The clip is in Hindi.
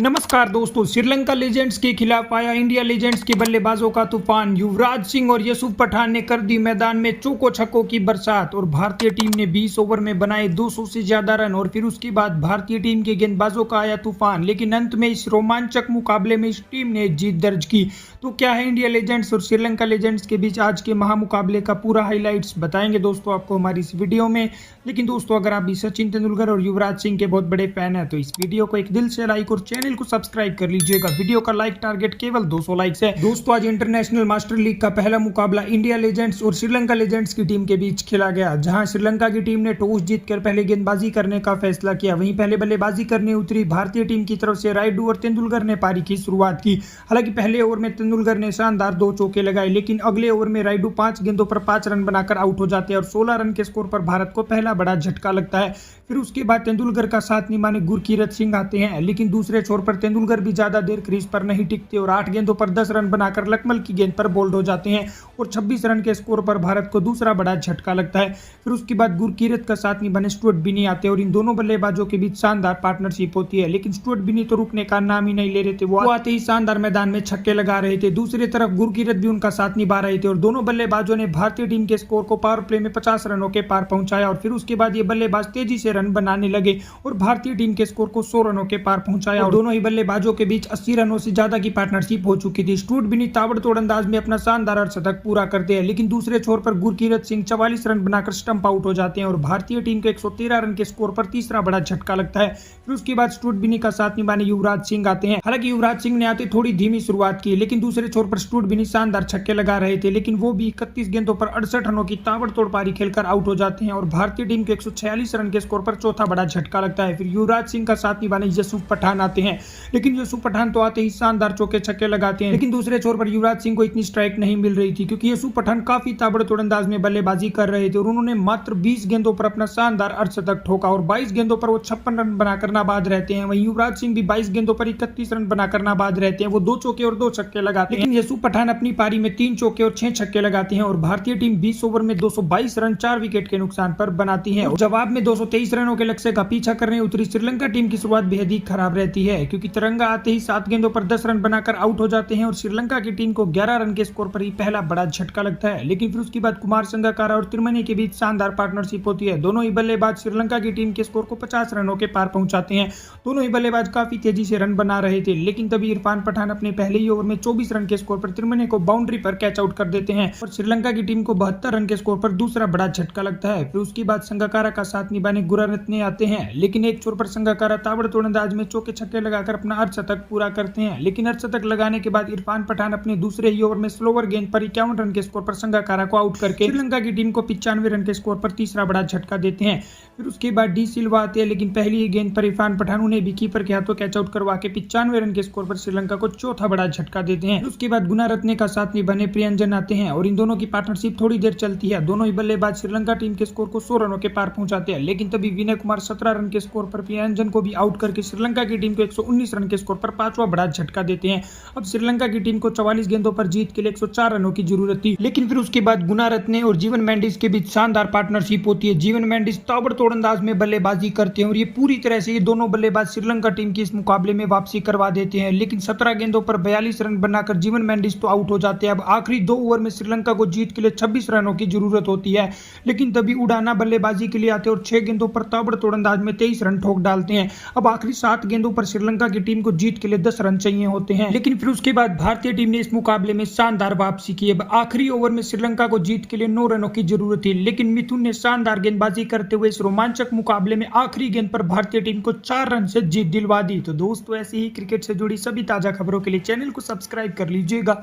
नमस्कार दोस्तों, श्रीलंका लेजेंड्स के खिलाफ आया इंडिया लेजेंड्स के बल्लेबाजों का तूफान। युवराज सिंह और यूसुफ पठान ने कर दी मैदान में चौको छक्कों की बरसात और भारतीय टीम ने 20 ओवर में बनाए 200 से ज्यादा रन और फिर उसके बाद भारतीय टीम के गेंदबाजों का आया तूफान। लेकिन अंत में इस रोमांचक मुकाबले में इस टीम ने जीत दर्ज की। तो क्या है इंडिया लेजेंड्स और श्रीलंका लेजेंड्स के बीच आज के महामुकाबले का पूरा हाईलाइट्स बताएंगे दोस्तों आपको हमारी इस वीडियो में। लेकिन दोस्तों, अगर आप भी सचिन तेंदुलकर और युवराज सिंह के बहुत बड़े फैन हैं तो इस वीडियो को एक दिल से लाइक और चैनल को सब्सक्राइब कर लीजिएगा। वीडियो का लाइक टारगेट केवल 200 लाइक्स है। दोस्तों, आज इंटरनेशनल मास्टर लीग का पहला मुकाबला इंडिया लेजेंड्स और श्रीलंका लेजेंड्स की टीम के बीच खेला गया, जहां श्रीलंका की टीम ने टॉस जीतकर पहले गेंदबाजी करने का फैसला किया। वहीं पहले बल्लेबाजी करने उतरी भारतीय टीम की तरफ से रायडू और तेंदुलकर ने पारी की शुरुआत की। हालांकि पहले ओवर में तेंदुलकर ने शानदार 2 चौके लगाए, लेकिन अगले ओवर में रायडू 5 गेंदों पर 5 रन बनाकर आउट हो जाते हैं और 16 रन के स्कोर पर भारत को पहला बड़ा झटका लगता है। फिर उसके बाद तेंदुलकर का साथ निभाने गुरकीरत सिंह आते हैं, लेकिन दूसरे छोर पर तेंदुलकर भी ज्यादा देर क्रीज पर नहीं टिकते और 8 गेंदों पर 10 रन बनाकर लकमल की गेंद पर बोल्ड हो जाते हैं और 26 रन के स्कोर पर भारत को दूसरा बड़ा झटका लगता है। फिर उसके बाद गुरकीरत का साथ निभाने स्टुअर्ट बिनी आते हैं और इन दोनों बल्लेबाजों के बीच शानदार पार्टनरशिप होती है। लेकिन स्टुअर्ट बिनी तो रुकने का नाम ही नहीं ले रहे थे, वो आते ही शानदार मैदान में छक्के लगा रहे थे। दूसरी तरफ गुरकीरत भी उनका साथ निभा रहे थे और दोनों बल्लेबाजों ने भारतीय टीम के स्कोर को पावर प्ले में 50 रनों के पार पहुंचाया और फिर उसके बाद ये बल्लेबाज तेजी से रन बनाने लगे और भारतीय टीम के स्कोर को 100 रनों के पार पहुंचाया और दोनों ही बल्लेबाजों के बीच 80 रनों से ज्यादा की पार्टनरशिप हो चुकी थी। स्टुअर्ट बिनी ताबड़तोड़ अंदाज में अपना शानदार अर्धशतक पूरा करते हैं, लेकिन दूसरे छोर पर गुरकीरत सिंह 44 रन बनाकर स्टंप आउट हो जाते हैं और भारतीय टीम के 113 रन के स्कोर पर तीसरा बड़ा झटका लगता है। फिर उसके बाद स्टुअर्ट बिनी का साथ निभाने युवराज सिंह आते हैं। हालांकि युवराज सिंह ने आते थोड़ी धीमी शुरुआत की, लेकिन दूसरे छोर पर स्टुअर्ट बिनी शानदार छक्के लगा रहे थे, लेकिन वो भी 31 गेंदों पर 68 रनों की ताबड़तोड़ पारी खेलकर आउट हो जाते हैं और भारतीय टीम के 146 रन के स्कोर पर चौथा बड़ा झटका लगता है। फिर युवराज सिंह का साथ निभाने यूसुफ पठान आते हैं, लेकिन यूसुफ पठान तो आते ही शानदार चौके छक्के लगाते हैं, लेकिन दूसरे छोर पर युवराज सिंह को इतनी स्ट्राइक नहीं मिल रही थी क्योंकि यूसुफ पठान काफी ताबड़तोड़ अंदाज में बल्लेबाजी कर रहे थे और उन्होंने मात्र 20 गेंदों पर अपना शानदार अर्धशतक ठोका और 22 गेंदों पर वो 56 रन बनाकर नाबाद रहते हैं। वहीं युवराज सिंह भी 22 गेंदों पर 31 रन बनाकर नाबाद रहते हैं, वो 2 चौके और 2 छक्के लगाते हैं। लेकिन यूसुफ पठान अपनी पारी में 3 चौके और 6 छक्के लगाते हैं और भारतीय टीम 20 ओवर में 222 रन 4 विकेट के नुकसान पर बनाती है। जवाब में 223 रनों के लक्ष्य का पीछा करने उतरी श्रीलंका टीम की शुरुआत बेहद ही खराब रहती है क्योंकि तिरंगा आते ही 7 गेंदों पर 10 रन बनाकर आउट हो जाते हैं और श्रीलंका की टीम को 11 रन के स्कोर पर ही पहला बड़ा झटका लगता है। लेकिन फिर उसके बाद कुमार संगकारा और तिरमने के बीच शानदार पार्टनरशिप होती है। दोनों ही बल्लेबाज श्रीलंका की टीम के स्कोर को 50 रनों के पार पहुंचाते हैं। दोनों ही बल्लेबाज काफी तेजी से रन बना रहे थे, लेकिन तभी इरफान पठान अपने पहले ही ओवर में 24 रन के स्कोर पर तिरमने को बाउंड्री पर कैच आउट कर देते हैं और श्रीलंका की टीम को 72 रन के स्कोर पर दूसरा बड़ा झटका लगता है। फिर उसके बाद संगकारा का साथ निभाने गुररत्ने आते हैं, लेकिन एक छोर पर संगकारा ताबड़तोड़ अंदाज में चौके छक्के लगाकर अपना अर्धशतक पूरा करते हैं। लेकिन अर्धशतक लगाने के बाद इरफान पठान अपने दूसरे ही ओवर में स्लोवर गेंद पर 51 रन के स्कोर पर संगकारा को आउट करके श्रीलंका की टीम को 95 रन के स्कोर पर तीसरा बड़ा झटका देते हैं। फिर उसके बाद डी सिल्वा आते हैं, लेकिन पहली ही गेंद पर इरफान पठान उन्हें भी कीपर के हाथों कैच आउट करवा के 95 रन के स्कोर पर श्रीलंका को चौथा बड़ा झटका देते हैं। उसके बाद गुनारत्ने का साथ निभाने प्रियंजन आते हैं और इन दोनों की पार्टनरशिप थोड़ी देर चलती है। दोनों ही बल्लेबाज श्रीलंका टीम के स्कोर को 100 रनों के पार पहुंचाते हैं, लेकिन तभी विनय कुमार 17 रन के स्कोर पर प्रियंजन को भी आउट करके श्रीलंका की टीम को 119 रन के स्कोर पर 5वां बड़ा झटका देते हैं। अब श्रीलंका की टीम को 44 गेंदों पर जीत के लिए 104 रनों की जरूरत थी, लेकिन फिर उसके बाद गुनारत्ने और जीवन मेंडिस के बीच शानदार पार्टनरशिप होती है। जीवन मेंडिस ताबड़तोड़ अंदाज में बल्लेबाजी करते हैं और ये पूरी तरह से ये दोनों बल्लेबाज श्रीलंका टीम की इस मुकाबले में वापसी करवा देते हैं, लेकिन 17 गेंदों पर 42 रन बनाकर जीवन मेंडिस तो आउट हो जाते हैं। अब आखिरी 2 ओवर में श्रीलंका को जीत के लिए 26 रनों की जरूरत होती है, लेकिन तभी उड़ाना बल्लेबाजी के लिए आते और 6 गेंदों पर ताबड़तोड़ अंदाज में 23 रन ठोक डालते हैं। अब आखिरी 7 गेंदों पर श्रीलंका की टीम को जीत के लिए 10 रन चाहिए होते हैं, लेकिन फिर उसके बाद भारतीय टीम ने इस मुकाबले में शानदार वापसी की। अब आखिरी ओवर में श्रीलंका को जीत के लिए 9 रनों की जरूरत थी, लेकिन मिथुन ने शानदार गेंदबाजी करते हुए इस रोमांचक मुकाबले में आखिरी गेंद पर भारतीय टीम को 4 रन से जीत दिलवा दी। तो दोस्तों, ऐसे ही क्रिकेट से जुड़ी सभी ताजा खबरों के लिए चैनल को सब्सक्राइब कर लीजिएगा।